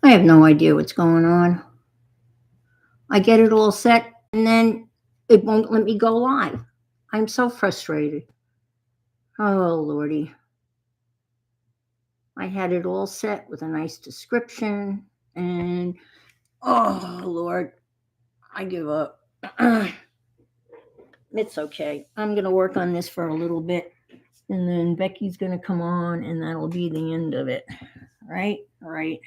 I have no idea what's going on. I get it all set and then it won't let me go live. I'm so frustrated. Oh, Lordy. I had it all set with a nice description and oh, Lord, I give up. It's okay. I'm going to work on this for a little bit and then Becky's going to come on and that'll be the end of it. Right? Right.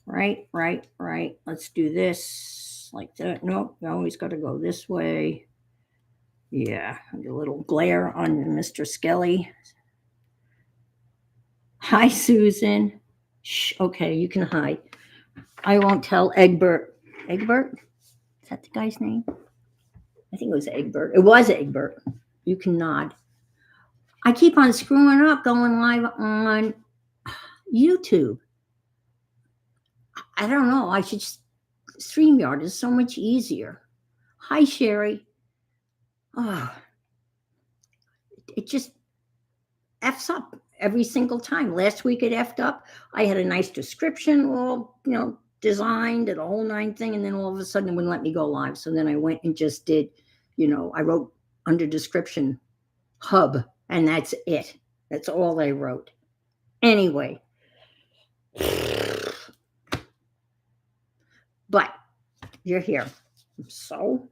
Right. Let's do this like that. Nope, you always got to go this way. Yeah, a little glare on Mr. Skelly. Hi, Susan. Shh, okay, you can hide. I won't tell Egbert. Egbert? Is that the guy's name? I think it was Egbert. It was Egbert. You can nod. I keep on screwing up going live on YouTube. I don't know. I should just, StreamYard is so much easier. Hi, Sherry. Oh, it just F's up every single time. Last week it effed up. I had a nice description, all, designed and the whole nine thing. And then all of a sudden it wouldn't let me go live. So then I went and just did, I wrote under description hub and that's it. That's all I wrote. Anyway. But you're here. So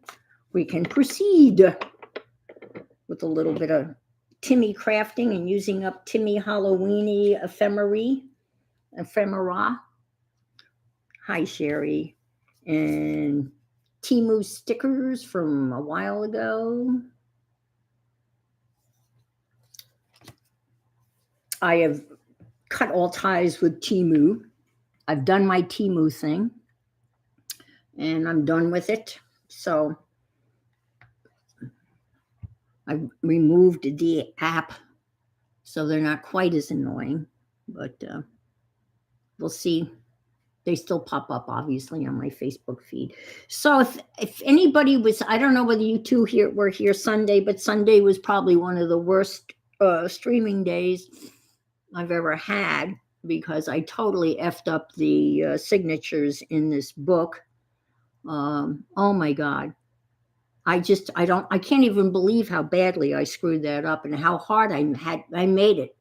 we can proceed with a little bit of Timmy crafting and using up Timmy Halloweeny ephemera. Hi, Sherry. And Timu stickers from a while ago. I have cut all ties with Timu. I've done my Timu thing. And I'm done with it. So I've removed the app so they're not quite as annoying, but we'll see. They still pop up, obviously, on my Facebook feed. So if anybody was, I don't know whether you two were here Sunday, but Sunday was probably one of the worst streaming days I've ever had because I totally effed up the signatures in this book. Oh my God. I can't even believe how badly I screwed that up and how hard I made it.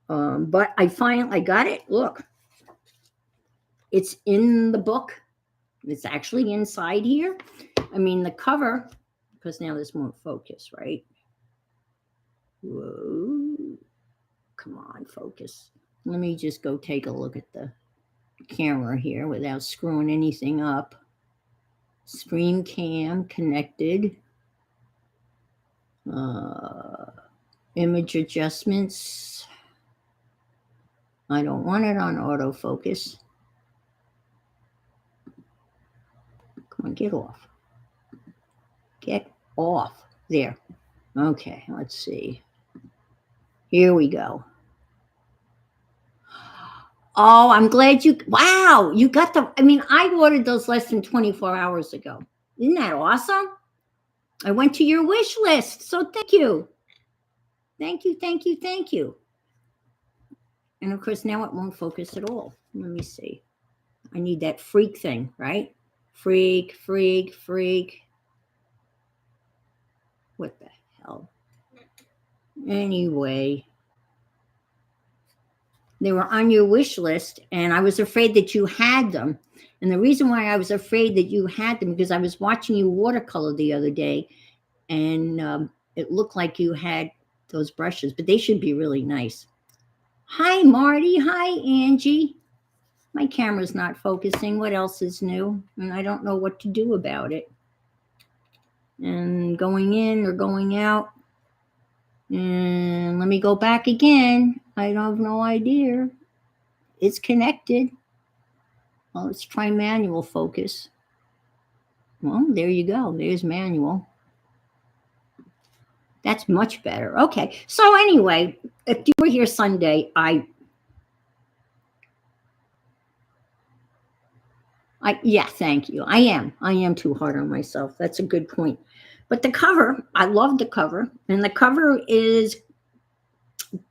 But I finally got it. Look, it's in the book. It's actually inside here. I mean, the cover, because now this won't focus, right? Whoa. Come on, focus. Let me just go take a look at the camera here without screwing anything up. Screen cam connected. Image adjustments. I don't want it on autofocus. Come on, get off. Get off. There. Okay, let's see. Here we go. Oh, I'm glad you got I ordered those less than 24 hours ago. Isn't that awesome? I went to your wish list. So thank you. Thank you. And of course, now it won't focus at all. Let me see. I need that freak thing, right? Freak. What the hell? Anyway. They were on your wish list, and I was afraid that you had them. And the reason why I was afraid that you had them, because I was watching you watercolor the other day, and it looked like you had those brushes, but they should be really nice. Hi, Marty. Hi, Angie. My camera's not focusing. What else is new? And I don't know what to do about it. And going in or going out. And let me go back again. I have no idea. It's connected. Well, let's try manual focus. Well, there you go. There's manual. That's much better. Okay. So anyway, if you were here Sunday, yeah, thank you. I am too hard on myself. That's a good point. But the cover, I love the cover. And the cover is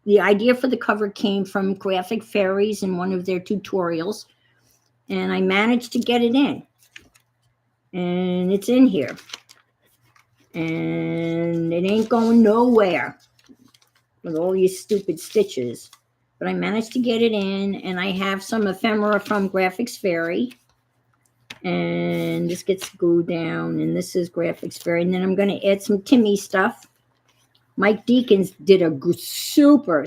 the idea for the cover came from Graphic Fairies in one of their tutorials, and I managed to get it in. And it's in here. And it ain't going nowhere with all these stupid stitches. But I managed to get it in, and I have some ephemera from Graphics Fairy. And this gets glued down, and this is Graphics Fairy. And then I'm going to add some Timmy stuff. Mike Deacons did a super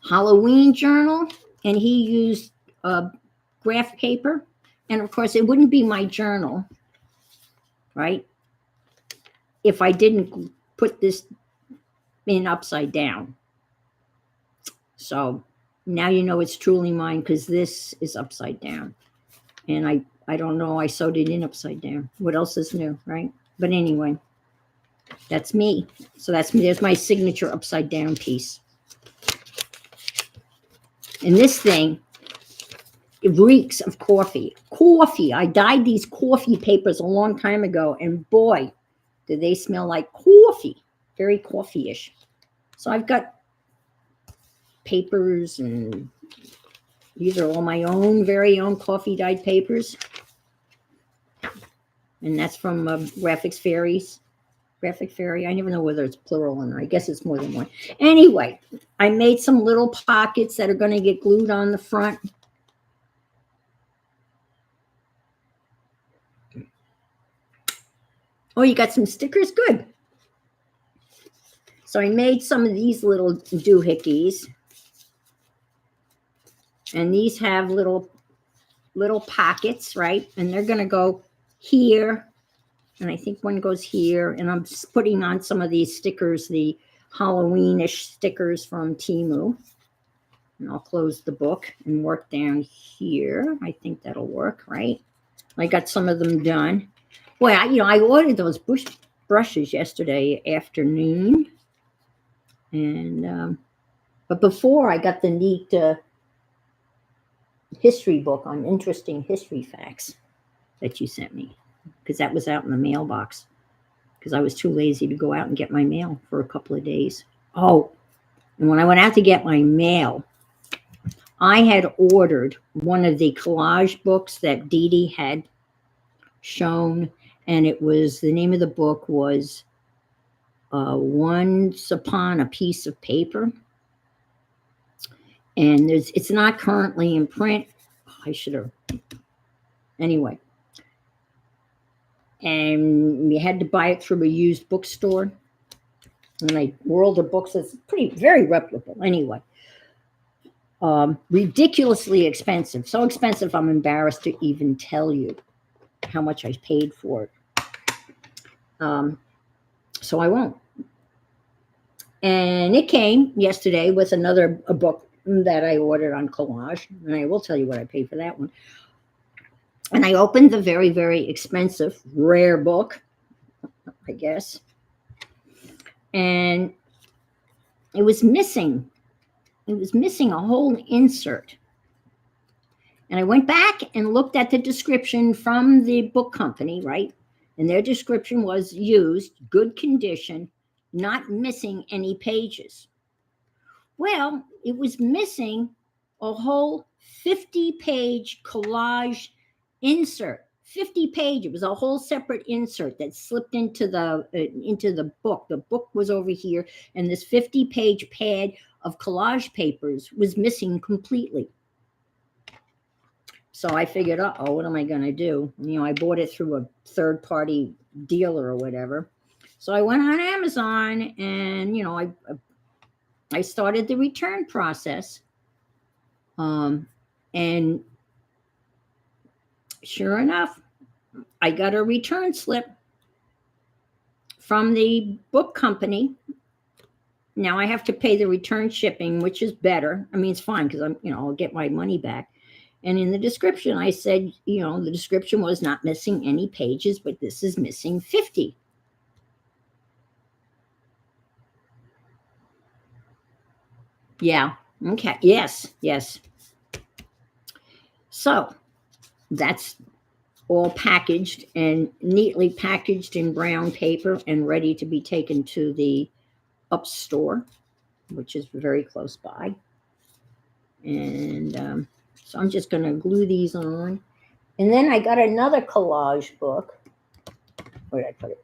Halloween journal, and he used graph paper. And of course, it wouldn't be my journal, right, if I didn't put this in upside down. So now you know it's truly mine, because this is upside down. And I don't know, I sewed it in upside down. What else is new, right? But anyway, that's me. So that's me. There's my signature upside down piece. And this thing, it reeks of coffee. Coffee. I dyed these coffee papers a long time ago, and boy, do they smell like coffee. Very coffee-ish. So I've got papers, and these are all my own, very own coffee dyed papers. And that's from Graphics Fairies. Graphic Fairy. I never know whether it's plural or not. I guess it's more than one. Anyway, I made some little pockets that are going to get glued on the front. Oh, you got some stickers? Good. So I made some of these little doohickeys. And these have little pockets, right? And they're going to go here. And I think one goes here. And I'm just putting on some of these stickers, the Halloween-ish stickers from Temu. And I'll close the book and work down here. I think that'll work, right? I got some of them done. Well, I ordered those brushes yesterday afternoon. And but before, I got the neat history book on interesting history facts that you sent me, because that was out in the mailbox, because I was too lazy to go out and get my mail for a couple of days. Oh, and when I went out to get my mail, I had ordered one of the collage books that Dee Dee had shown, and it was, the name of the book was Once Upon a Piece of Paper. And it's not currently in print. I should have. Anyway. And you had to buy it through a used bookstore. And I World of Books is very reputable. Anyway. Ridiculously expensive. So expensive, I'm embarrassed to even tell you how much I paid for it. So I won't. And it came yesterday with a book that I ordered on collage. And I will tell you what I paid for that one. And I opened the very, very expensive, rare book, I guess. And it was missing. It was missing a whole insert. And I went back and looked at the description from the book company, right? And their description was used, good condition, not missing any pages. Well, it was missing a whole 50-page collage insert. 50 page. It was a whole separate insert that slipped into the book. The book was over here, and this 50-page pad of collage papers was missing completely. So I figured, uh-oh, what am I going to do? I bought it through a third-party dealer or whatever. So I went on Amazon, and, I started the return process. And sure enough, I got a return slip from the book company. Now I have to pay the return shipping, which is better. I mean, it's fine because I'll get my money back. And in the description, I said, the description was not missing any pages, but this is missing 50. Yeah. Okay. Yes. So that's all packaged and neatly packaged in brown paper and ready to be taken to the Up store, which is very close by. And so I'm just going to glue these on. And then I got another collage book. Where did I put it?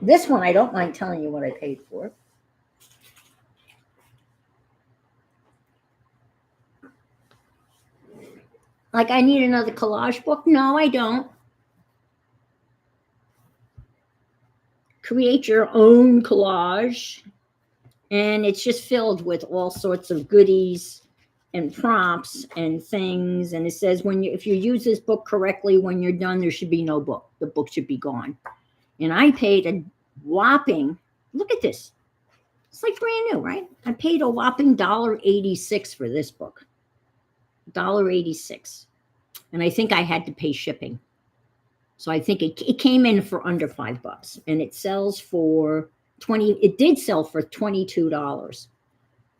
This one, I don't mind telling you what I paid for. Like, I need another collage book? No, I don't. Create your own collage. And it's just filled with all sorts of goodies and prompts and things. And it says, if you use this book correctly, when you're done, there should be no book. The book should be gone. And I paid a whopping, look at this. It's like brand new, right? I paid a whopping $1.86 for this book. $1.86. And I think I had to pay shipping. So I think it came in for under $5. And it sells for it did sell for $22.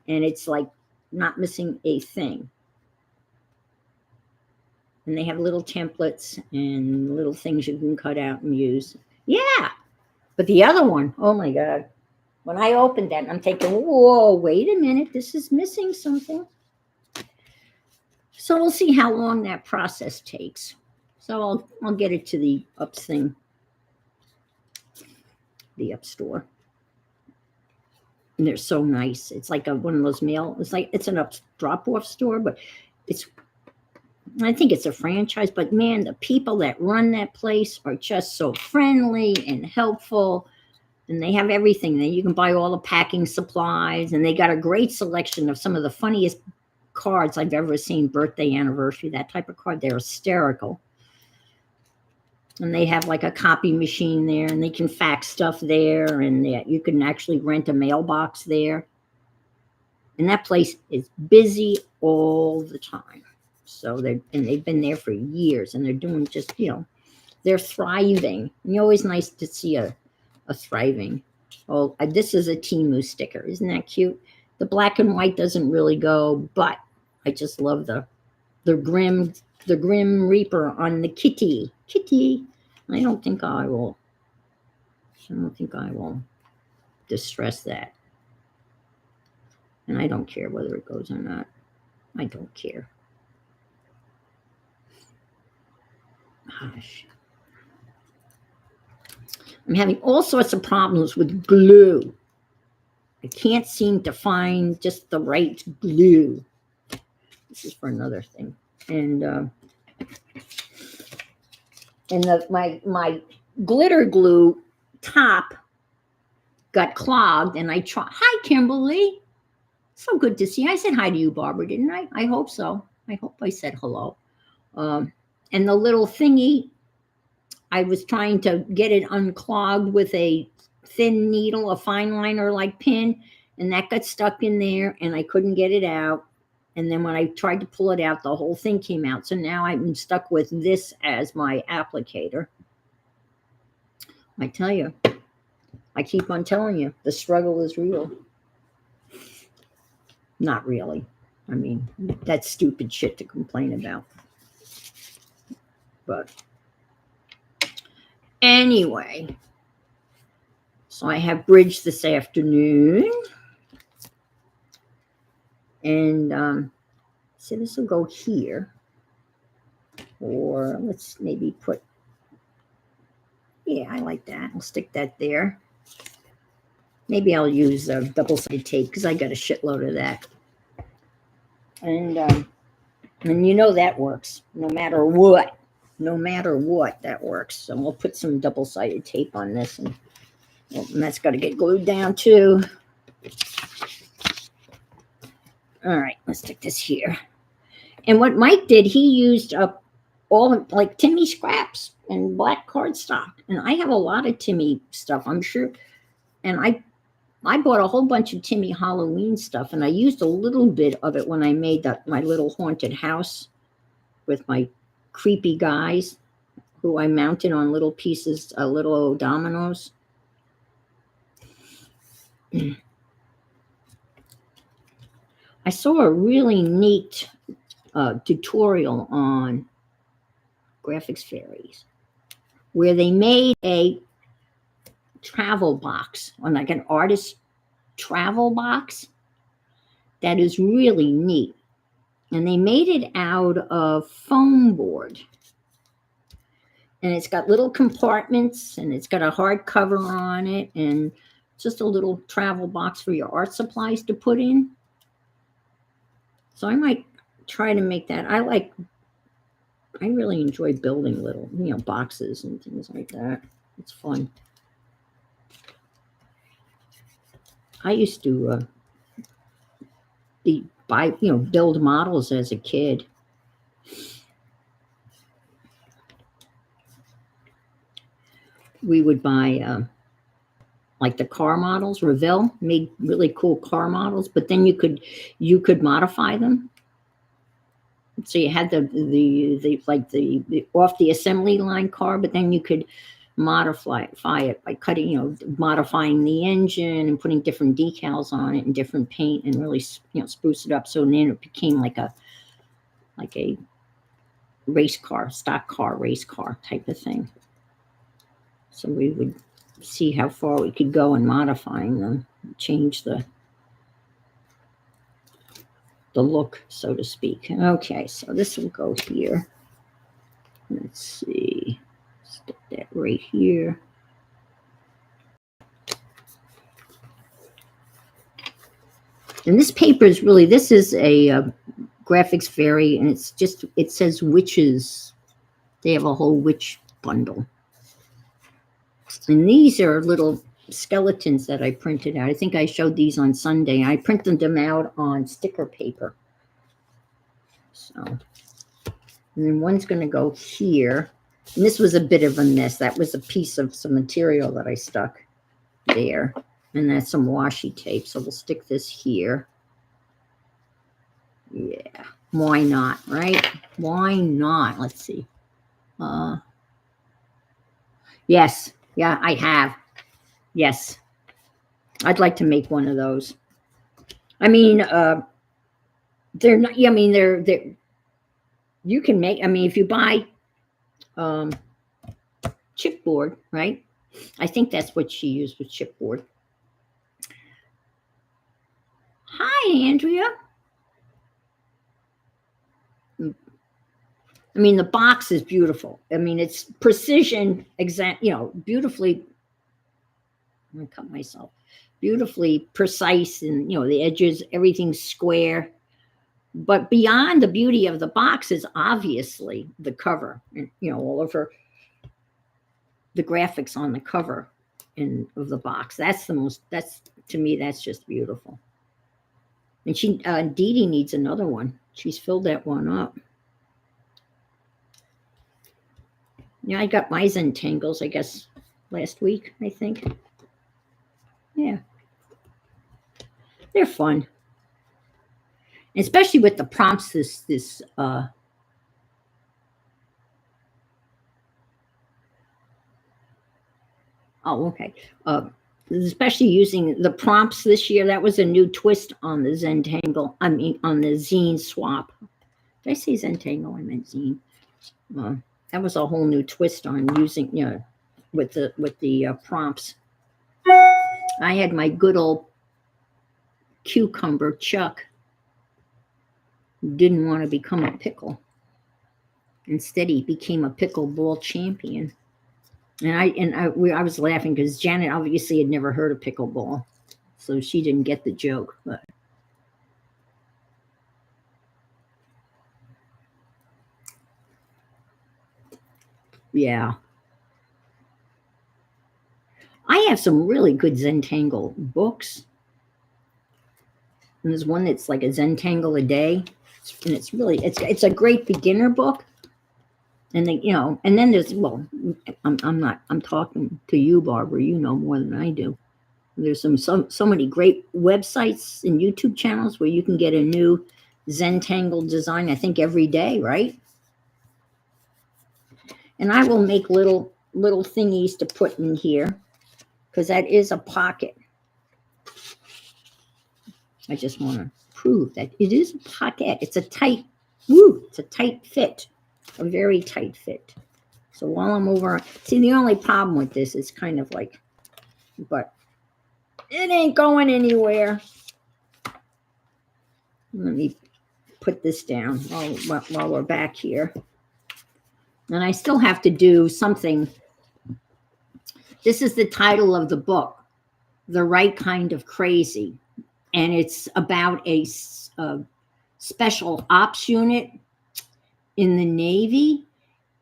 And it's like not missing a thing. And they have little templates and little things you can cut out and use. Yeah. But the other one, oh my God. When I opened that, I'm thinking, whoa, wait a minute. This is missing something. So we'll see how long that process takes. So I'll get it to the UPS thing. The UPS store. And they're so nice. It's like one of those mail. It's an UPS drop-off store, but I think it's a franchise. But man, the people that run that place are just so friendly and helpful. And they have everything. Then you can buy all the packing supplies. And they got a great selection of some of the funniest cards I've ever seen. Birthday, anniversary, that type of card. They're hysterical. And they have like a copy machine there, and they can fax stuff there, and you can actually rent a mailbox there. And that place is busy all the time. So they've been there for years, and they're doing just, they're thriving. And it's always nice to see a thriving. Oh, this is a Temu sticker. Isn't that cute? The black and white doesn't really go, but I just love the Grim Reaper on the kitty. I don't think I will distress that. And I don't care whether it goes or not. I don't care. Gosh. I'm having all sorts of problems with glue. I can't seem to find just the right glue. This is for another thing. And my glitter glue top got clogged, and I tried. Hi, Kimberly. So good to see you. I said hi to you, Barbara, didn't I? I hope so. I hope I said hello. And the little thingy, I was trying to get it unclogged with a thin needle, a fine liner like pin, and that got stuck in there, and I couldn't get it out. And then when I tried to pull it out, the whole thing came out. So now I'm stuck with this as my applicator. I tell you, I keep on telling you, the struggle is real. Not really. I mean, that's stupid shit to complain about. But anyway, so I have bridge this afternoon. And so this will go here. Or let's maybe put, yeah, I like that. I'll stick that there. Maybe I'll use a double-sided tape because I got a shitload of that. And that works no matter what. No matter what, that works. So we'll put some double-sided tape on this, and that's got to get glued down too. All right, let's stick this here. And what Mike did, he used up all like Timmy scraps and black cardstock. And I have a lot of Timmy stuff, I'm sure. And I bought a whole bunch of Timmy Halloween stuff, and I used a little bit of it when I made my little haunted house with my creepy guys who I mounted on little pieces, little dominoes. I saw a really neat tutorial on Graphics Fairies where they made a travel box on like an artist travel box that is really neat. And they made it out of foam board. And it's got little compartments, and it's got a hard cover on it, and just a little travel box for your art supplies to put in. So I might try to make that. I really enjoy building little, boxes and things like that. It's fun. I used to build models as a kid. We would buy like the car models. Revell made really cool car models, but then you could modify them. So you had the off the assembly line car, but then you could modify it by cutting, modifying the engine and putting different decals on it and different paint and really, spruce it up. So then it became like a race car, stock car, race car type of thing. So we would see how far we could go in modifying them, change the look, so to speak. Okay, so this will go here. Let's see. Stick that right here. And this paper is really, this is a Graphics Fairy, and it says witches. They have a whole witch bundle. And these are little skeletons that I printed out. I think I showed these on Sunday. I printed them out on sticker paper. So, and then one's going to go here. And this was a bit of a mess. That was a piece of some material that I stuck there. And that's some washi tape. So we'll stick this here. Yeah. Why not, right? Why not? Let's see. Yes. Yeah, I have. Yes. I'd like to make one of those. I mean, they're not, I mean, they're, you can make, I mean, if you buy chipboard, right? I think that's what she used with chipboard. Hi, Andrea. I mean, the box is beautiful. I mean, it's precision, exact, beautifully. I'm going to cut myself. Beautifully precise, and, the edges, everything's square. But beyond the beauty of the box is obviously the cover, and, all of the graphics on the cover of the box. To me, that's just beautiful. And Dee Dee needs another one. She's filled that one up. Yeah, I got my Zentangles, I guess, last week, I think. Yeah. They're fun. Especially with the prompts, oh, okay. Especially using the prompts this year. That was a new twist on the Zentangle. I mean, on the zine swap. Did I say Zentangle? I meant zine. That was a whole new twist on using, with the prompts. I had my good old cucumber Chuck. Didn't want to become a pickle. Instead, he became a pickleball champion. And I was laughing because Janet obviously had never heard of pickleball, so she didn't get the joke. But yeah, I have some really good Zentangle books. And there's one that's like a Zentangle a day, and it's a great beginner book. And then, and then there's, well, I'm talking to you, Barbara. You know more than I do. There's so many great websites and YouTube channels where you can get a new Zentangle design, I think, every day, right? And I will make little thingies to put in here, because that is a pocket. I just want to prove that it is a pocket. It's a tight fit, a very tight fit. So while I'm over, see, the only problem with this is kind of like, but It ain't going anywhere. Let me put this down while we're back here. And I still have to do something. This is the title of the book, The Right Kind of Crazy. And it's about a special ops unit in the Navy.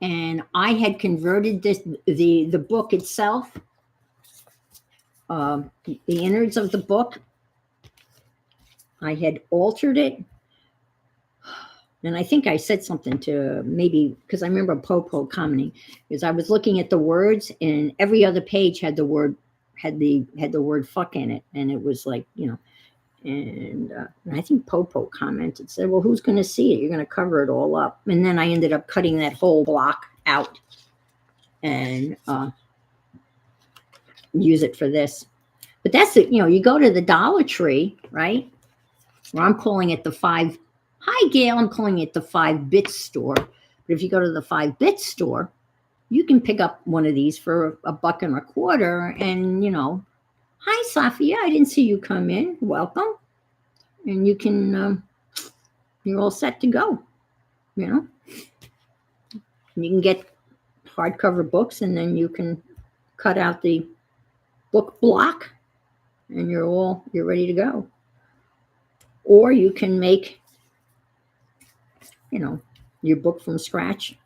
And I had converted the book itself, the innards of the book. I had altered it. And I think I said something to maybe, because I remember Popo commenting, because I was looking at the words and every other page had the word fuck in it. And it was like, and I think Popo commented, said, well, who's going to see it? You're going to cover it all up. And then I ended up cutting that whole block out and use it for this. But that's it. You go to the Dollar Tree, right? Or I'm calling it the Hi, Gail. I'm calling it the 5-bit store. But if you go to the 5-bit store, you can pick up one of these for $1.25. And, hi, Safia. I didn't see you come in. Welcome. And you can, you're all set to go. And you can get hardcover books, and then you can cut out the book block, and you're ready to go. Or you can make, your book from scratch.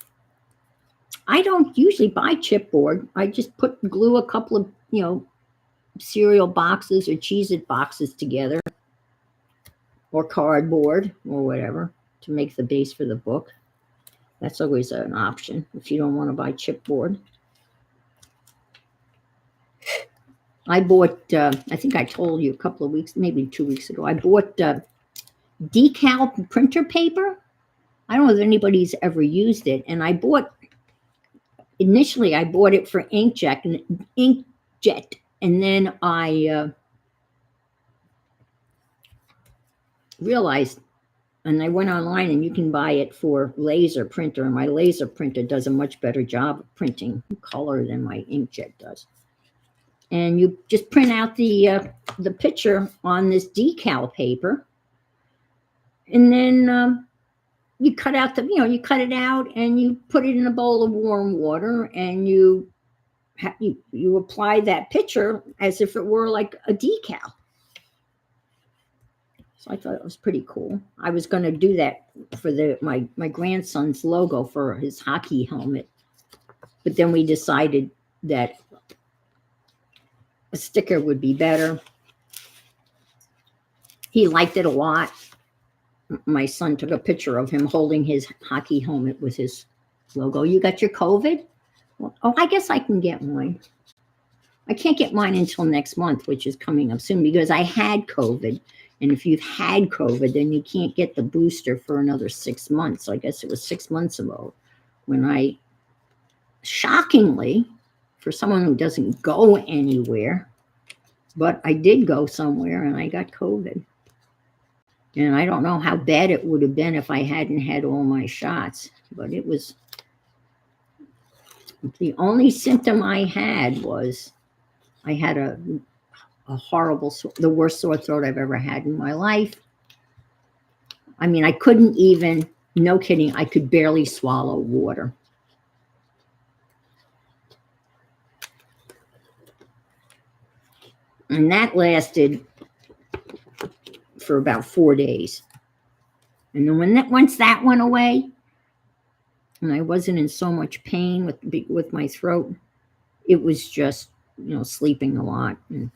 I don't usually buy chipboard. I just glue a couple of, cereal boxes or Cheez-It boxes together, or cardboard or whatever, to make the base for the book. That's always an option if you don't want to buy chipboard. I bought, I think I told you a couple of weeks, maybe 2 weeks ago, I bought decal printer paper. I don't know if anybody's ever used it. And initially I bought it for inkjet. And then I realized, and I went online, and you can buy it for laser printer. And my laser printer does a much better job of printing color than my inkjet does. And you just print out the picture on this decal paper. And then you cut out you cut it out, and you put it in a bowl of warm water, and you apply that picture as if it were like a decal. So I thought it was pretty cool. I was going to do that for my grandson's logo for his hockey helmet, but then we decided that a sticker would be better. He liked it a lot. My son took a picture of him holding his hockey helmet with his logo. You got your COVID? Well, I guess I can get mine. I can't get mine until next month, which is coming up soon, because I had COVID. And if you've had COVID, then you can't get the booster for another 6 months. So I guess it was 6 months ago when I, shockingly, for someone who doesn't go anywhere, but I did go somewhere, and I got COVID. And I don't know how bad it would have been if I hadn't had all my shots, but it was, the only symptom I had was I had a horrible, the worst sore throat I've ever had in my life. I mean, I couldn't even, no kidding, I could barely swallow water. And that lasted for about 4 days. And then once that went away, and I wasn't in so much pain with my throat, it was just, sleeping a lot. And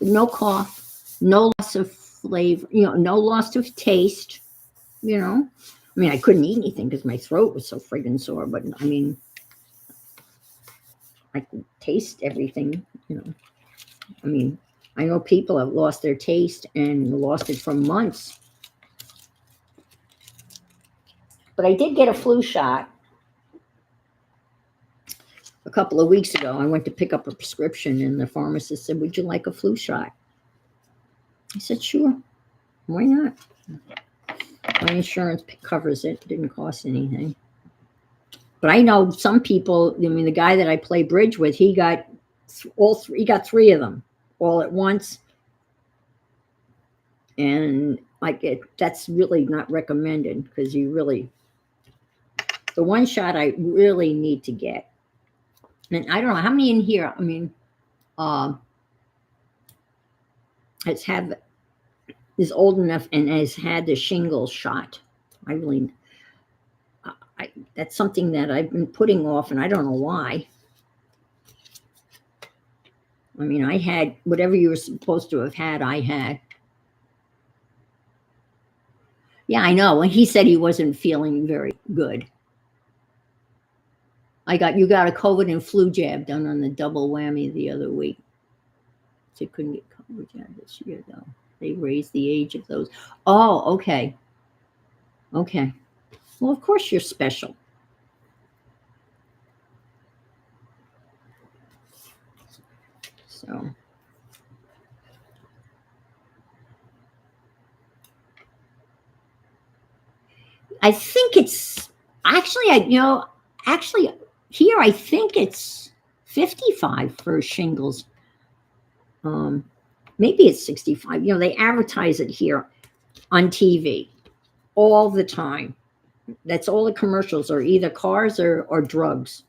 no cough, no loss of flavor, no loss of taste, I mean, I couldn't eat anything because my throat was so friggin' sore, but I mean, I could taste everything, I mean, I know people have lost their taste and lost it for months. But I did get a flu shot a couple of weeks ago. I went to pick up a prescription, and the pharmacist said, would you like a flu shot? I said, sure. Why not? My insurance covers it. Didn't cost anything. But I know some people. I mean, the guy that I play bridge with, he got all three. He got three of them all at once, and like that's really not recommended because you really the one shot I really need to get. And I don't know how many in here. I mean, uh, has have is old enough and has had the shingles shot. I really, that's something that I've been putting off, and I don't know why. I mean, I had whatever you were supposed to have had. I had. Yeah, I know. And he said he wasn't feeling very good. You got a COVID and flu jab done on the double whammy the other week. So you couldn't get COVID jab this year though. They raised the age of those. Oh, okay. Okay. Well, of course you're special. So I think it's actually here I think it's 55 for shingles. Maybe it's 65. They advertise it here on TV all the time. That's all the commercials are either cars or drugs.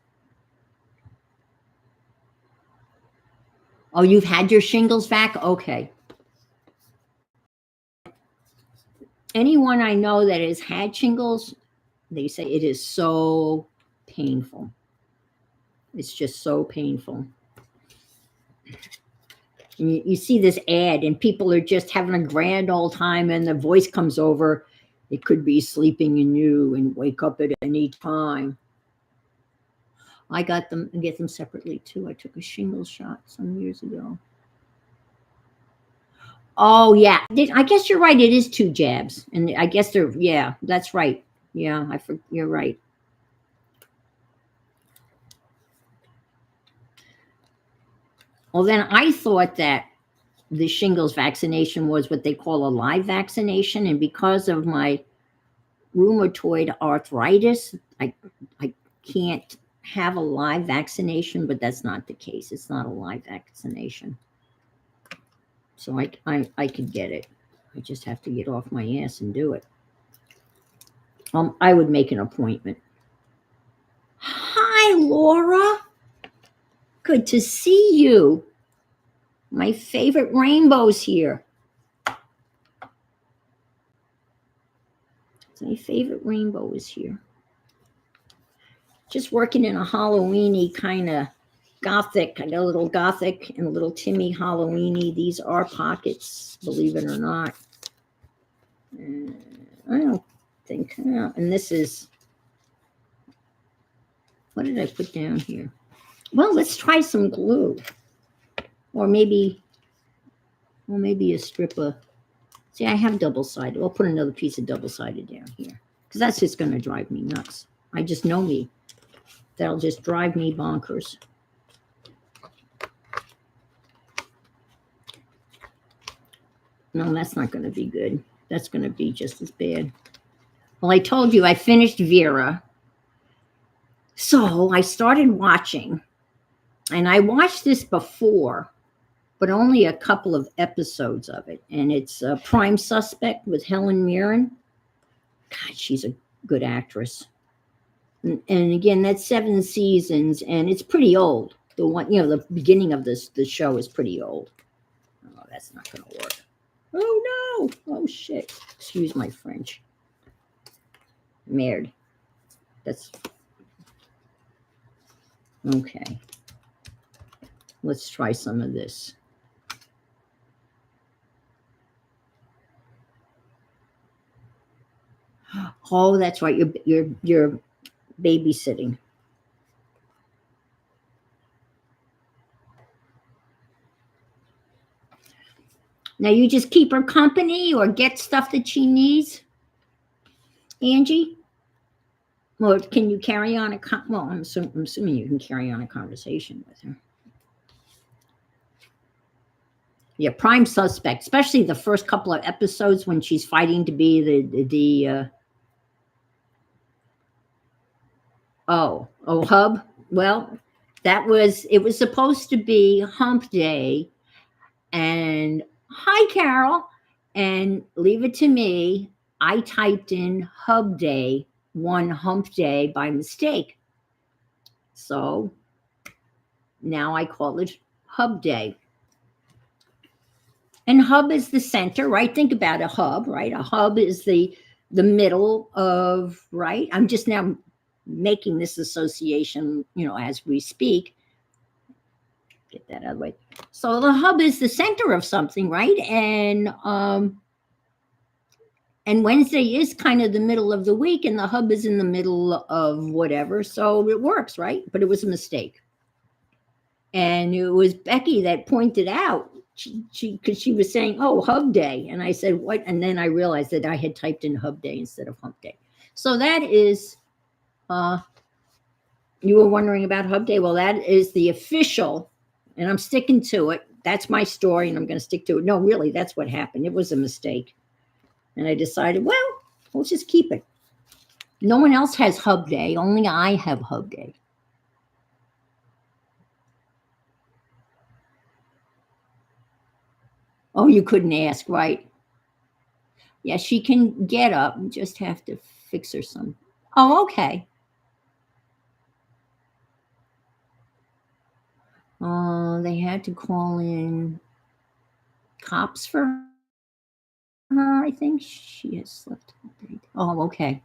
Oh, you've had your shingles vac? Okay. Anyone I know that has had shingles, they say it is so painful. It's just so painful. And you see this ad, and people are just having a grand old time, and the voice comes over. It could be sleeping in you and wake up at any time. I get them separately too. I took a shingles shot some years ago. Oh yeah, I guess you're right. It is 2 jabs, and I guess yeah, that's right. Yeah, you're right. Well, then I thought that the shingles vaccination was what they call a live vaccination, and because of my rheumatoid arthritis, I can't have a live vaccination, but that's not the case. It's not a live vaccination. So I could get it. I just have to get off my ass and do it. I would make an appointment. Hi, Laura. Good to see you. My favorite rainbow's here. My favorite rainbow is here. Just working in a Halloweeny kind of gothic. I got a little gothic and a little Timmy Halloweeny. These are pockets, believe it or not. I don't think. And this is. What did I put down here? Well, let's try some glue, or maybe a strip of. See, I have double-sided. I'll put another piece of double-sided down here because that's just going to drive me nuts. I just know me. That'll just drive me bonkers. No, that's not going to be good. That's going to be just as bad. Well, I told you I finished Vera. So I started watching. And I watched this before, but only a couple of episodes of it. And it's Prime Suspect with Helen Mirren. God, she's a good actress. And again, that's 7 seasons, and it's pretty old. The one, the beginning of the show is pretty old. Oh, that's not going to work. Oh, no. Oh, shit. Excuse my French. Merde. That's... Okay. Let's try some of this. Oh, that's right. You're babysitting. Now you just keep her company or get stuff that she needs, Angie? Or can you carry on well, I'm assuming you can carry on a conversation with her. Yeah, Prime Suspect, especially the first couple of episodes when she's fighting to be the Oh, hub. Well, it was supposed to be hump day. And hi, Carol. And leave it to me. I typed in hub day, one hump day by mistake. So now I call it hub day. And hub is the center, right? Think about a hub, right? A hub is the middle of, right? I'm just now making this association, as we speak. Get that out of the way. So the hub is the center of something, right? And Wednesday is kind of the middle of the week, and the hub is in the middle of whatever. So it works, right? But it was a mistake. And it was Becky that pointed out, because she was saying, "Oh, hub day," and I said, "What?" And then I realized that I had typed in hub day instead of hump day. So that is, you were wondering about hub day. Well, that is the official, and I'm sticking to it. That's my story, and I'm going to stick to it. No, really, that's what happened. It was a mistake, and I decided, well, we'll just keep it. No one else has hub day. Only I have hub day. Oh, you couldn't ask, right? Yeah, she can get up. You just have to fix her some. Oh, okay. They had to call in cops for her. I think she has slept. Oh, okay.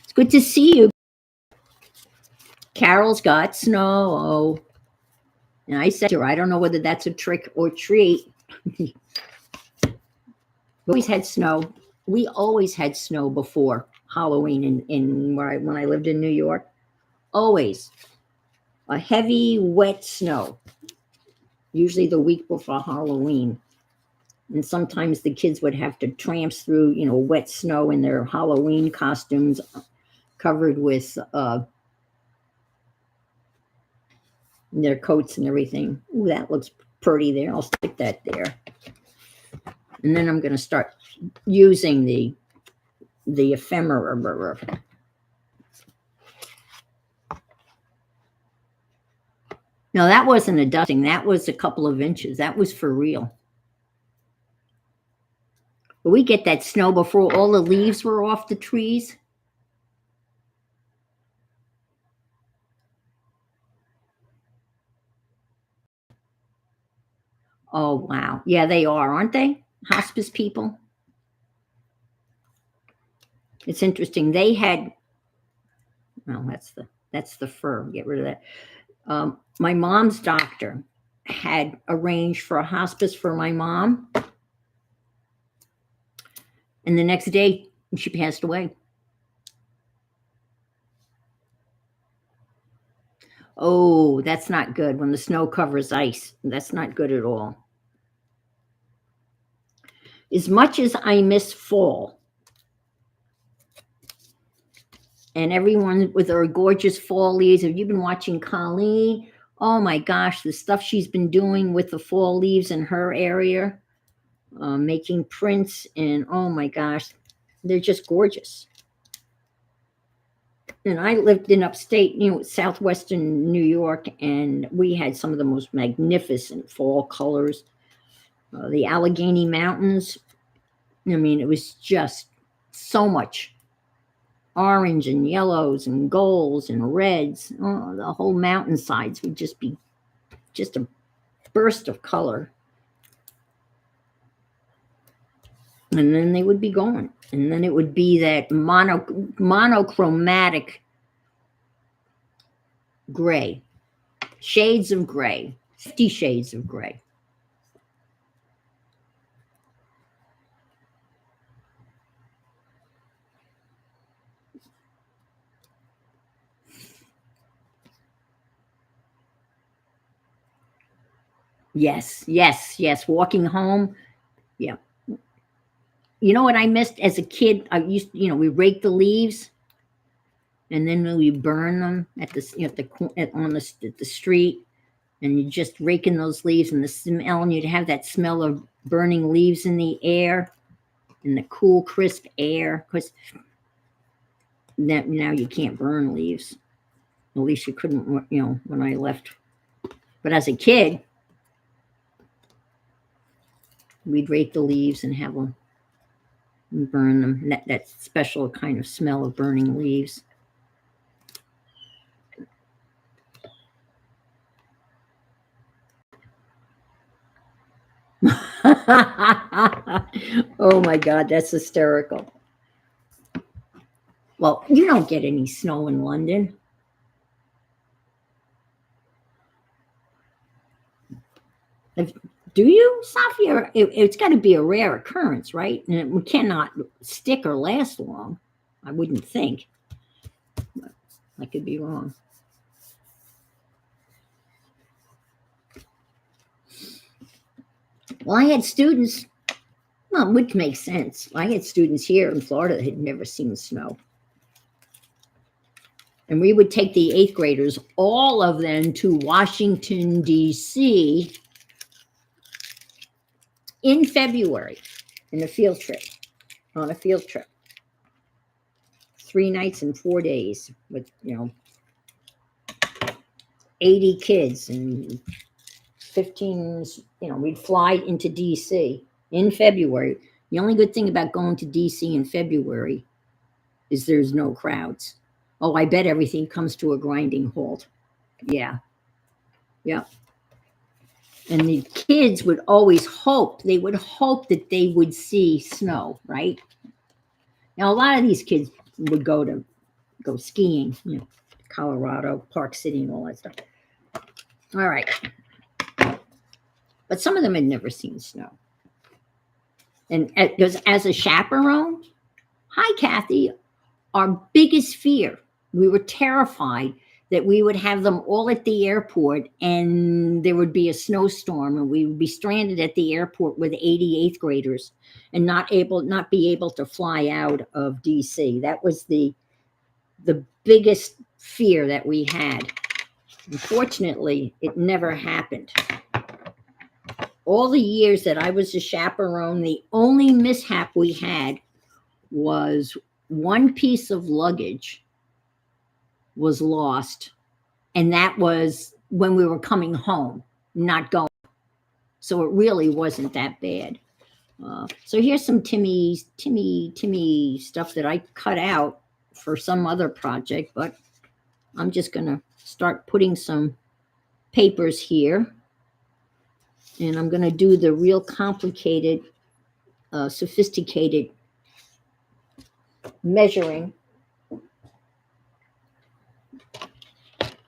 It's good to see you. Carol's got snow. And I said to her, I don't know whether that's a trick or treat. We always had snow. We always had snow before Halloween in when I lived in New York. Always a heavy, wet snow. Usually the week before Halloween. And sometimes the kids would have to tramp through, wet snow in their Halloween costumes covered with their coats and everything. Ooh, that looks pretty there. I'll stick that there. And then I'm going to start using the ephemera. No, that wasn't a dusting. That was a couple of inches. That was for real. But we get that snow before all the leaves were off the trees. Oh, wow. Yeah, they are, aren't they? Hospice people. It's interesting. They had, well, that's the fur. Get rid of that. My mom's doctor had arranged for a hospice for my mom. And the next day, she passed away. Oh, that's not good when the snow covers ice. That's not good at all. As much as I miss fall, and everyone with her gorgeous fall leaves, have you been watching Colleen? Oh my gosh, the stuff she's been doing with the fall leaves in her area, making prints, and oh my gosh, they're just gorgeous. And I lived in upstate, southwestern New York, and we had some of the most magnificent fall colors. The Allegheny Mountains. I mean, it was just so much orange and yellows and golds and reds. Oh, the whole mountainsides would just be just a burst of color. And then they would be gone. And then it would be that monochromatic gray, shades of gray, 50 shades of gray. Yes. Walking home. Yeah. You know what I missed as a kid? I used, we rake the leaves, and then we burn them at the street, and you just raking those leaves, and the smell, and you'd have that smell of burning leaves in the air, in the cool, crisp air. Because now you can't burn leaves. At least you couldn't, when I left. But as a kid, we'd rake the leaves and have them and burn them. That special kind of smell of burning leaves. Oh my God, that's hysterical. Well, you don't get any snow in London. Do you, Safia? It's got to be a rare occurrence, right? And it cannot stick or last long, I wouldn't think. But I could be wrong. Well, I had students, well, which makes sense. I had students here in Florida that had never seen snow. And we would take the 8th graders, all of them, to Washington, D.C. in February on a field trip. 3 nights and 4 days with, 80 kids and 15, we'd fly into DC in February. The only good thing about going to DC in February is there's no crowds. Oh, I bet everything comes to a grinding halt. Yeah. Yeah. And the kids would always hope, that they would see snow, right? Now, a lot of these kids would go skiing, Colorado, Park City, and all that stuff. All right. But some of them had never seen snow. And because as a chaperone, hi, Kathy, our biggest fear, we were terrified that we would have them all at the airport and there would be a snowstorm and we would be stranded at the airport with 88th graders and not be able to fly out of DC. That was the biggest fear that we had. Unfortunately, it never happened. All the years that I was a chaperone, the only mishap we had was one piece of luggage was lost. And that was when we were coming home, not going. So it really wasn't that bad. So here's some Timmy stuff that I cut out for some other project, but I'm just going to start putting some papers here. And I'm going to do the real complicated, sophisticated measuring.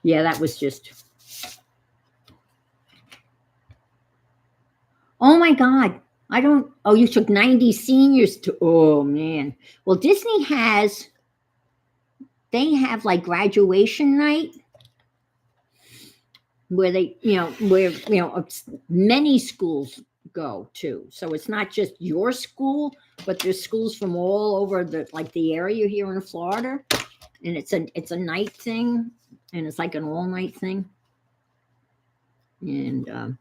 Yeah, that was just. Oh my God. You took 90 seniors to, oh man. Well, Disney they have like graduation night where many schools go to. So it's not just your school, but there's schools from all over the area here in Florida. And it's a night thing, and it's like an all night thing. And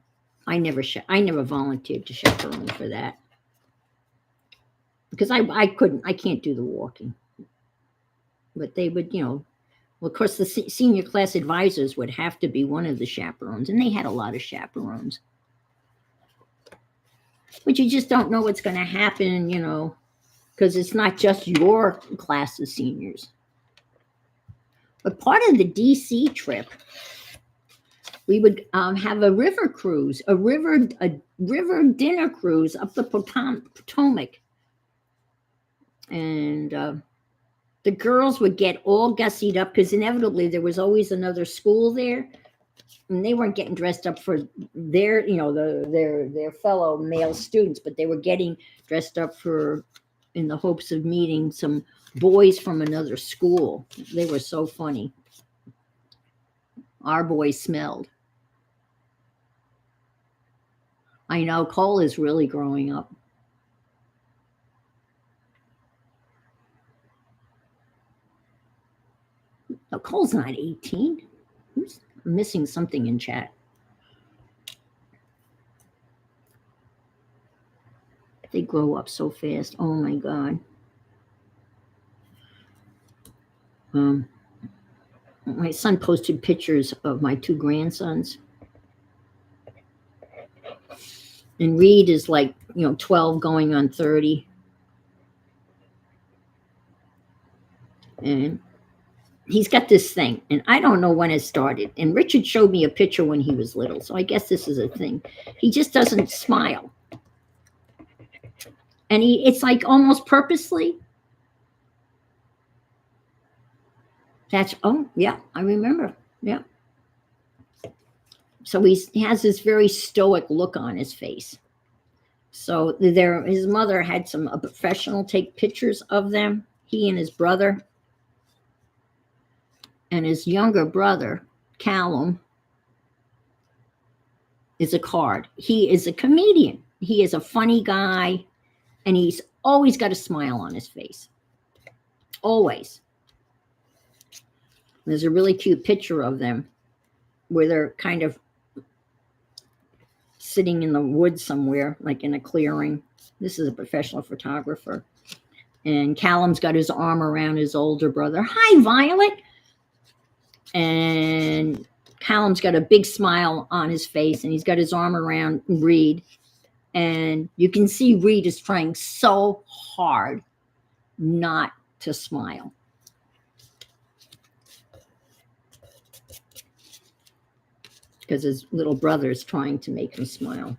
I never volunteered to chaperone for that because I can't do the walking. But they would, well, of course, the senior class advisors would have to be one of the chaperones, and they had a lot of chaperones. But you just don't know what's going to happen, because it's not just your class of seniors. But part of the DC trip, we would have a river cruise, a river dinner cruise up the Potomac. And the girls would get all gussied up because inevitably there was always another school there. And they weren't getting dressed up for their fellow male students, but they were getting dressed up in the hopes of meeting some boys from another school. They were so funny. Our boys smelled. I know Cole is really growing up. No, Cole's not 18. Who's missing something in chat? They grow up so fast. Oh my God. My son posted pictures of my two grandsons. And Reed is like, 12 going on 30. And he's got this thing, and I don't know when it started. And Richard showed me a picture when he was little, so I guess this is a thing. He just doesn't smile. And it's like almost purposely. Yeah, I remember. Yeah. So he has this very stoic look on his face. So his mother had a professional take pictures of them, he and his brother. And his younger brother, Callum, is a card. He is a comedian. He is a funny guy, and he's always got a smile on his face. Always. There's a really cute picture of them where they're kind of sitting in the woods somewhere, like in a clearing. This is a professional photographer. And Callum's got his arm around his older brother. Hi, Violet. And Callum's got a big smile on his face, and he's got his arm around Reed. And you can see Reed is trying so hard not to smile. Because his little brother is trying to make him smile.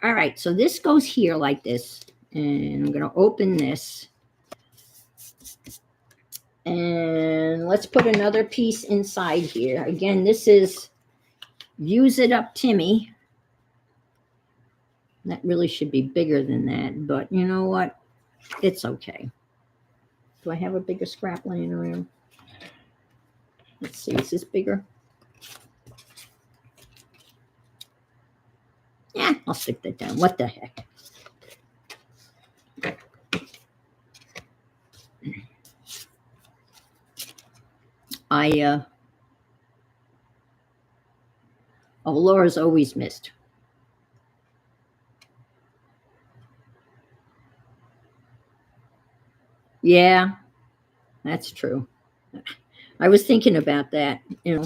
All right, so this goes here like this. And I'm going to open this. And let's put another piece inside here. Again, this is Use It Up Timmy. That really should be bigger than that, but you know what? It's okay. Do I have a bigger scrap laying around? Let's see, is this bigger? Yeah, I'll stick that down. What the heck? Laura's always missed. Yeah, that's true. I was thinking about that, I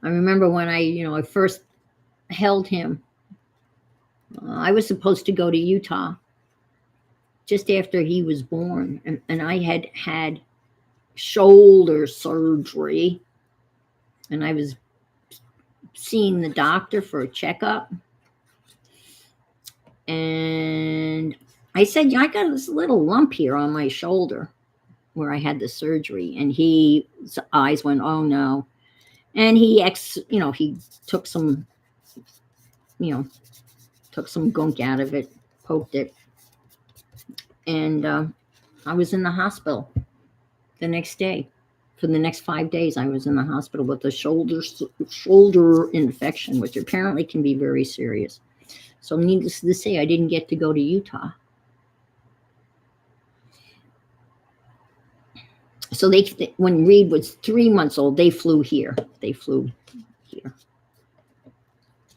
remember when I first held him. I was supposed to go to Utah just after he was born, and I had shoulder surgery, and I was seeing the doctor for a checkup, and I said, I got this little lump here on my shoulder where I had the surgery, and his eyes went, oh no. And he took some, took some gunk out of it, poked it. And I was in the hospital the next day. For the next 5 days, I was in the hospital with a shoulder infection, which apparently can be very serious. So needless to say, I didn't get to go to Utah. So when Reed was 3 months old, they flew here.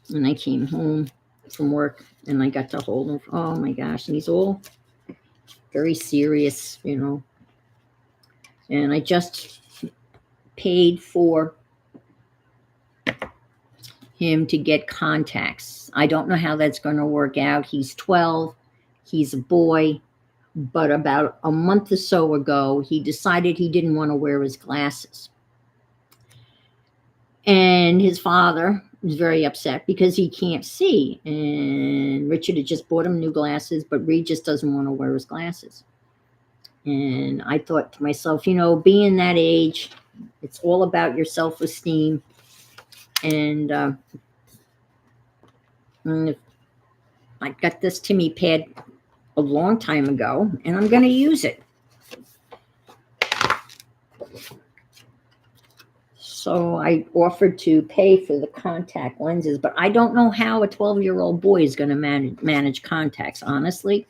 And I came home from work, and I got to hold him. Oh my gosh, and he's all very serious, And I just paid for him to get contacts. I don't know how that's going to work out. He's 12. He's a boy. But about a month or so ago, he decided he didn't want to wear his glasses. And his father was very upset because he can't see. And Richard had just bought him new glasses, but Reed just doesn't want to wear his glasses. And I thought to myself, being that age, it's all about your self-esteem. And I got this Timmy pad a long time ago, and I'm going to use it. So I offered to pay for the contact lenses, but I don't know how a 12-year-old boy is going to manage contacts, honestly.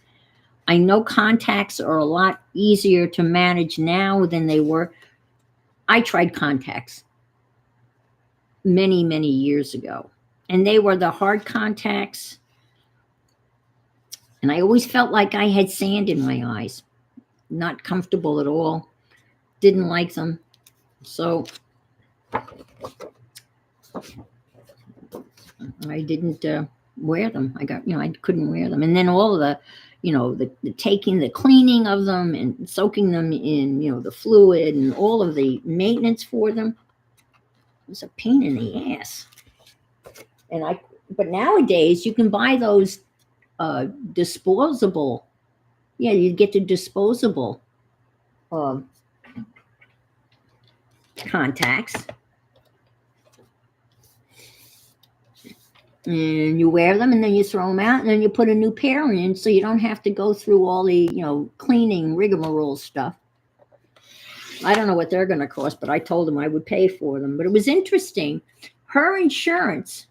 I know contacts are a lot easier to manage now than they were. I tried contacts many, many years ago, and they were the hard contacts. And I always felt like I had sand in my eyes, not comfortable at all. didn't like them. So I didn't wear them. I couldn't wear them. And then all the, the taking, the cleaning of them and soaking them in, the fluid and all of the maintenance for them was a pain in the ass. But nowadays you can buy those disposable. Yeah, you get the disposable contacts. And you wear them and then you throw them out and then you put a new pair in so you don't have to go through all the, cleaning rigmarole stuff. I don't know what they're going to cost, but I told them I would pay for them. But it was interesting. Her insurance.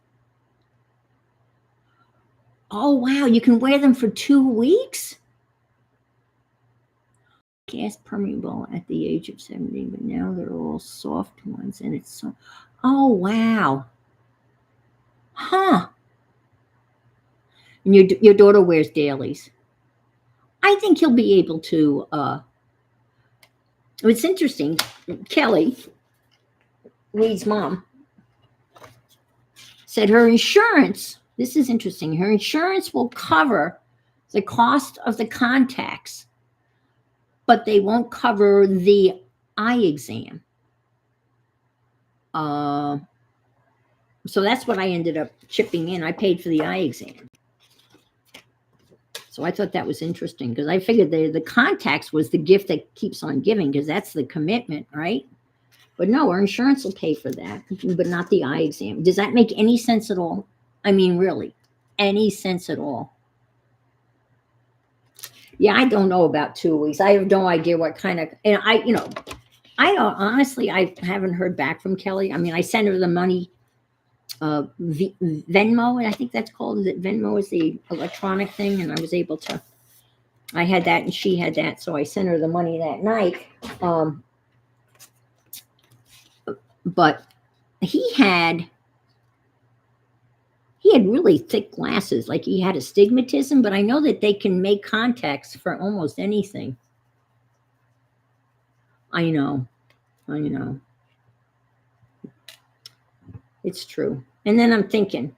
Oh, wow. You can wear them for 2 weeks? Gas permeable at the age of 70, but now they're all soft ones. And it's so, oh, wow. Huh. And your daughter wears dailies. I think you'll be able to. It's interesting. Kelly, Reed's mom, said her insurance. This is interesting. Her insurance will cover the cost of the contacts, but they won't cover the eye exam. So that's what I ended up chipping in. I paid for the eye exam. So I thought that was interesting because I figured the contacts was the gift that keeps on giving because that's the commitment, right? But no, our insurance will pay for that, but not the eye exam. Does that make any sense at all? I mean, really, any sense at all? Yeah, I don't know about 2 weeks. I have no idea what kind of, and I don't, honestly, I haven't heard back from Kelly. I mean, I sent her the money, Venmo, I think that's called. Is it Venmo is the electronic thing, and I was able to. I had that, and she had that, so I sent her the money that night. But he had really thick glasses, like he had astigmatism. But I know that they can make contacts for almost anything. I know. It's true. And then I'm thinking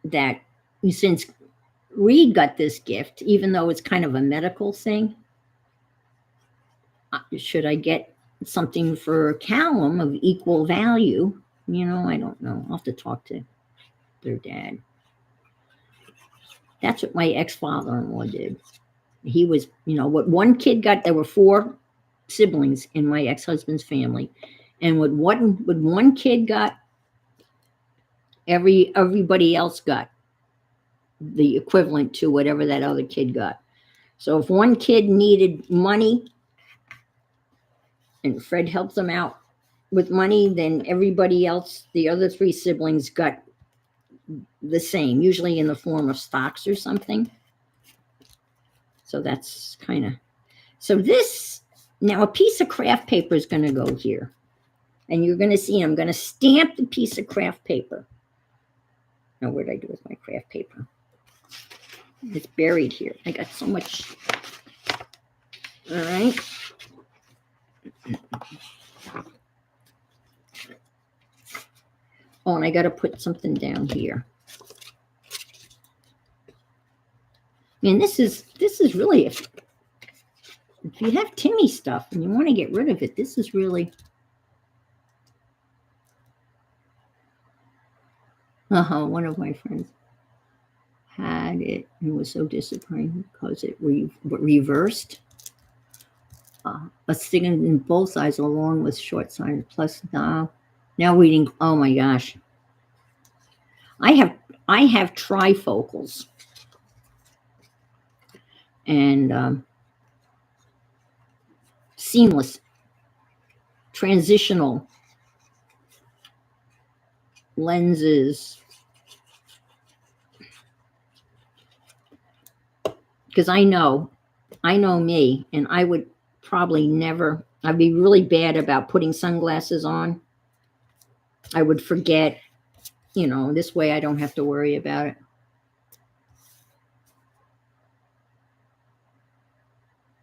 that since Reed got this gift, even though it's kind of a medical thing, should I get something for Callum of equal value? I don't know. I'll have to talk to their dad. That's what my ex-father-in-law did. He was, what one kid got, there were 4 siblings in my ex-husband's family, and what one kid got, everybody else got the equivalent to whatever that other kid got. So if one kid needed money and Fred helped them out with money, then everybody else, the other 3 siblings, got the same, usually in the form of stocks or something. So that's kind of, so this, now a piece of craft paper is going to go here. And you're going to see, I'm going to stamp the piece of craft paper. Now, what did I do with my craft paper? It's buried here. I got so much. All right. Oh, and I got to put something down here. And this is really, if you have Timmy stuff and you want to get rid of it, this is really. One of my friends had it and was so disappointed because it reversed. A stick in both sides along with short side plus now reading. Oh my gosh. I have trifocals and seamless transitional lenses, because I know me, and I would probably never, I'd be really bad about putting sunglasses on. I would forget, this way I don't have to worry about it.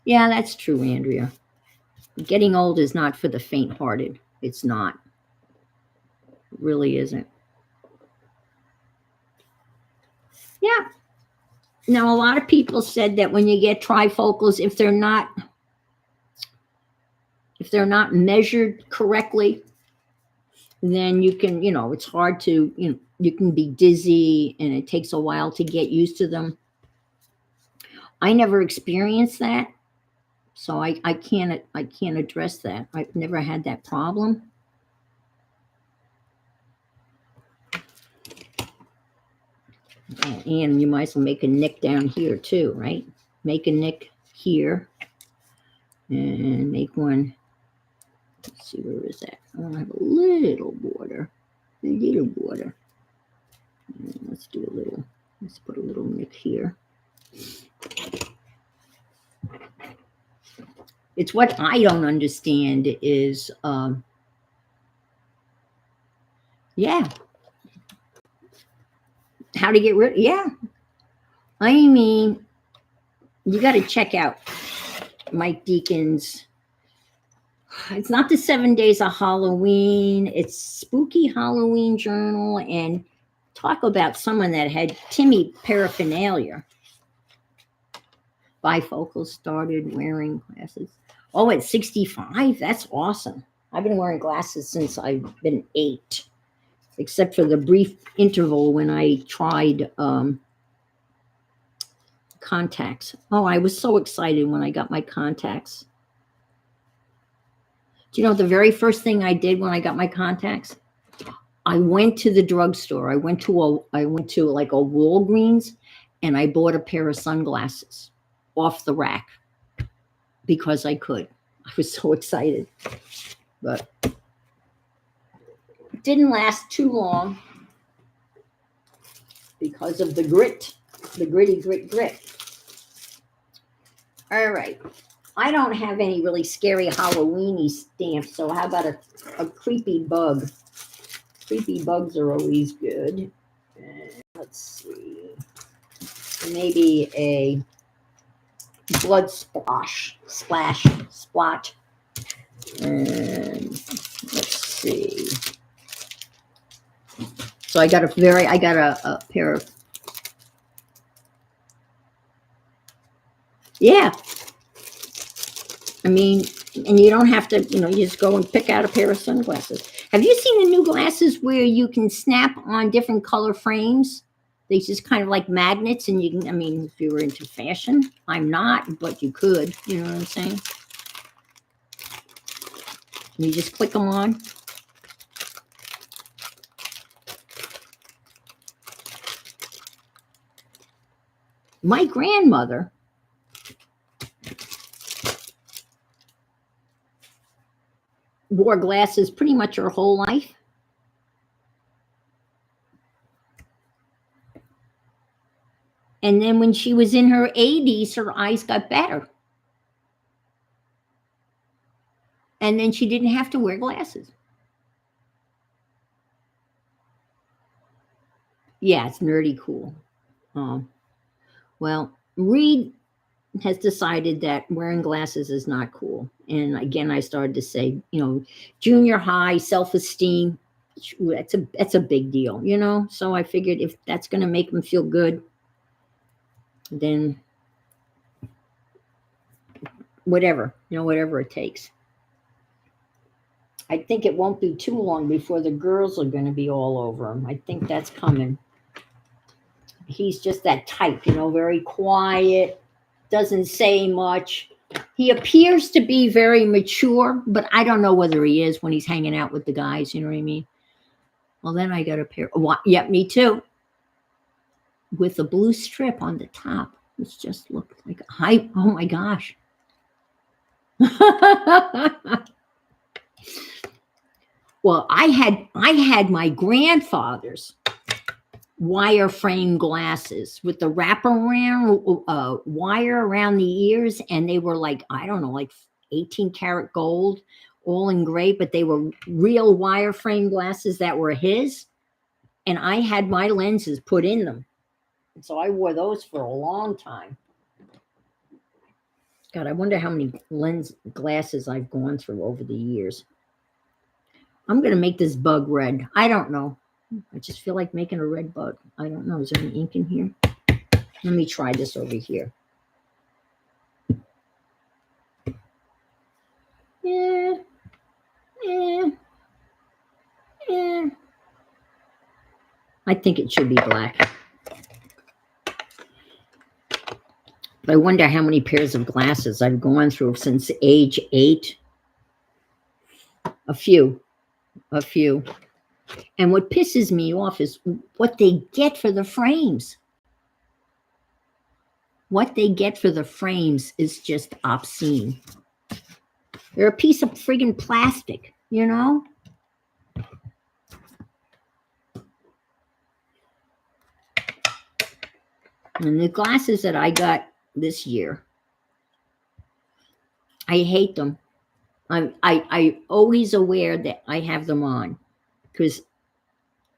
Yeah, that's true, Andrea. Getting old is not for the faint-hearted. It's not. It really isn't. Yeah. Now, a lot of people said that when you get trifocals, if they're not measured correctly, then you can, it's hard to, you can be dizzy and it takes a while to get used to them. I never experienced that, so I can't address that. I've never had that problem. And you might as well make a nick down here too, right? Make a nick here and make one. Let's see, where is that? I want to have a little border. A little border. And let's put a little nick here. It's what I don't understand is, yeah, how to get rid. Yeah, I mean, you got to check out Mike Deacon's. It's not the 7 days of Halloween. It's Spooky Halloween Journal, and talk about someone that had Timmy paraphernalia. Bifocals, started wearing glasses. Oh, at 65? That's awesome. I've been wearing glasses since I've been 8, except for the brief interval when I tried contacts. Oh, I was so excited when I got my contacts. Do you know the very first thing I did when I got my contacts? I went to the drugstore. I went to like a Walgreens, and I bought a pair of sunglasses off the rack because I could. I was so excited, but it didn't last too long because of the gritty grit. All right. I don't have any really scary Halloweeny stamps, so how about a creepy bug? Creepy bugs are always good. Let's see. Maybe a blood splot. And let's see. So I got a pair of, yeah. I mean, and you don't have to, you just go and pick out a pair of sunglasses. Have you seen the new glasses where you can snap on different color frames? They just kind of like magnets, and you can, I mean, if you were into fashion, I'm not, but you could, you know what I'm saying? You just click them on. My grandmother wore glasses pretty much her whole life. And then when she was in her 80s, her eyes got better. And then she didn't have to wear glasses. Yeah, it's nerdy cool. Well, Reed has decided that wearing glasses is not cool. And again, I started to say, junior high self-esteem, that's a big deal, So I figured if that's going to make them feel good, then whatever it takes. I think it won't be too long before the girls are going to be all over him. I think that's coming. He's just that type, very quiet, doesn't say much. He appears to be very mature, but I don't know whether he is when he's hanging out with the guys. You know what I mean? Well, then I got a pair. Yeah, me too. With a blue strip on the top, which just looked like a hype. Oh my gosh. Well, I had my grandfather's wireframe glasses with the wraparound wire around the ears, and they were like, I don't know, like 18 karat gold, all in gray, but they were real wireframe glasses that were his, and I had my lenses put in them, and so I wore those for a long time. God, I wonder how many lens glasses I've gone through over the years. I'm going to make this bug red. I don't know. I just feel like making a red bug. I don't know. Is there any ink in here? Let me try this over here. Yeah. Yeah. Yeah. I think it should be black. But I wonder how many pairs of glasses I've gone through since age 8. A few. And what pisses me off is what they get for the frames. What they get for the frames is just obscene. They're a piece of friggin' plastic, you know? And the glasses that I got this year, I hate them. I always aware that I have them on because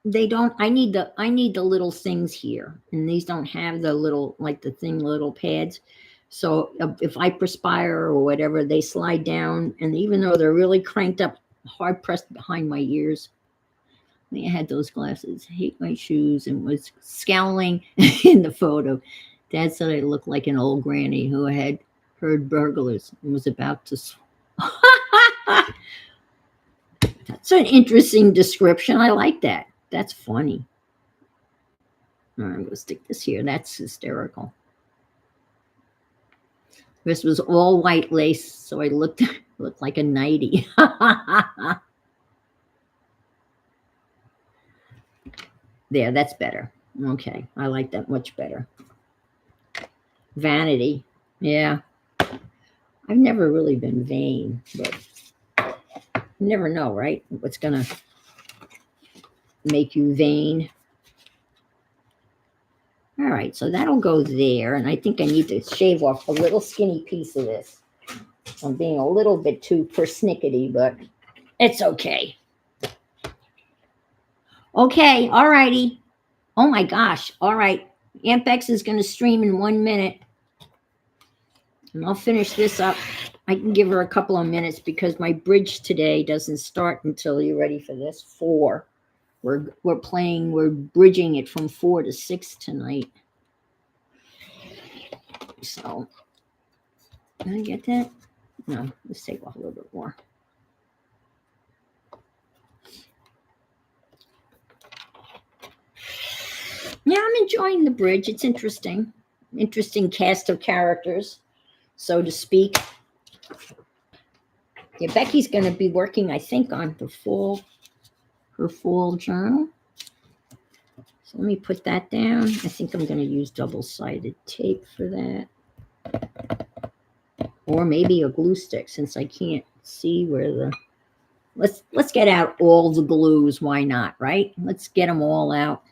they don't. I need the little things here, and these don't have the little little pads. So if I perspire or whatever, they slide down, and even though they're really cranked up, hard pressed behind my ears. I had those glasses. Hate my shoes and was scowling in the photo. Dad said I looked like an old granny who had heard burglars and was about to. That's an interesting description. I like that. That's funny. All right, I'm going to stick this here. That's hysterical. This was all white lace, so I looked like a nightie. There, that's better. Okay, I like that much better. Vanity. Yeah. I've never really been vain, but you never know, right? What's going to make you vain. All right, so that'll go there. And I think I need to shave off a little skinny piece of this. I'm being a little bit too persnickety, but it's okay. Okay, all righty. Oh my gosh, all right. Aunt Bex is going to stream in 1 minute. And I'll finish this up. I can give her a couple of minutes because my bridge today doesn't start until, you ready for this? 4. We're bridging it from 4 to 6 tonight. So, did I get that? No, let's take off a little bit more. Yeah, I'm enjoying the bridge. It's interesting. Interesting cast of characters, so to speak. Yeah, Becky's going to be working, I think, on her fall journal. So let me put that down. I think I'm going to use double-sided tape for that. Or maybe a glue stick, since I can't see where the... Let's get out all the glues. Why not, right? Let's get them all out.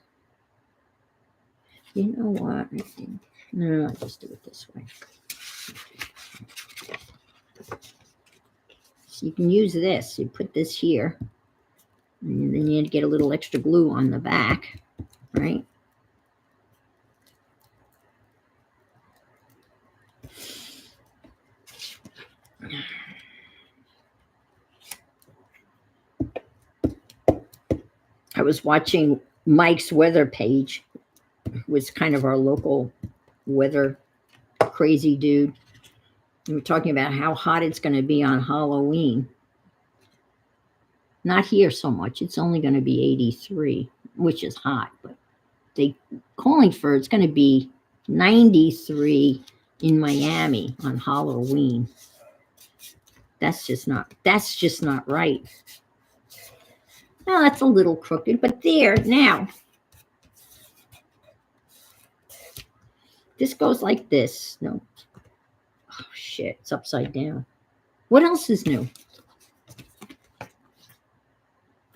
You know what? I think... No, I'll just do it this way. So you can use this. You put this here. And then you get a little extra glue on the back, right? I was watching Mike's weather page, who was kind of our local weather crazy dude. We were talking about how hot it's going to be on Halloween. Not here so much. It's only going to be 83, which is hot, but they calling for it's going to be 93 in Miami on Halloween. That's just not right. Now that's a little crooked, but there now. This goes like this. No. Oh shit, it's upside down. What else is new?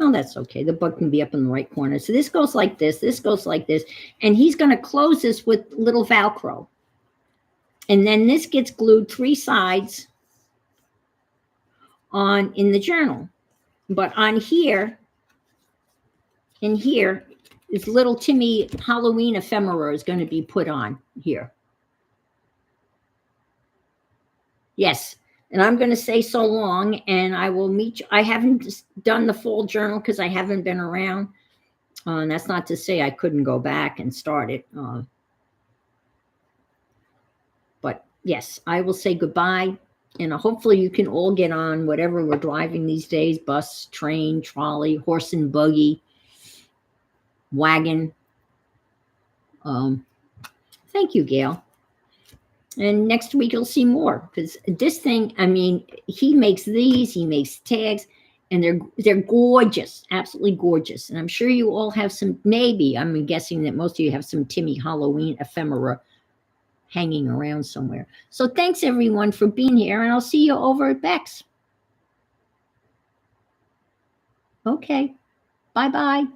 Oh, that's okay. The bug can be up in the right corner. So this goes like this. This goes like this. And he's going to close this with little Velcro. And then this gets glued 3 sides in the journal. But on here, in here, this little Timmy Halloween ephemera is going to be put on here. Yes. And I'm going to say so long, and I will meet you. I haven't done the fall journal because I haven't been around. And that's not to say I couldn't go back and start it. But yes, I will say goodbye. And hopefully you can all get on whatever we're driving these days, bus, train, trolley, horse and buggy, wagon. Thank you, Gail. And next week you'll see more, because this thing, I mean, he makes these, he makes tags, and they're gorgeous, absolutely gorgeous. And I'm sure you all have some, maybe, I'm guessing that most of you have some Timmy Halloween ephemera hanging around somewhere. So thanks everyone for being here, and I'll see you over at Beck's. Okay, bye-bye.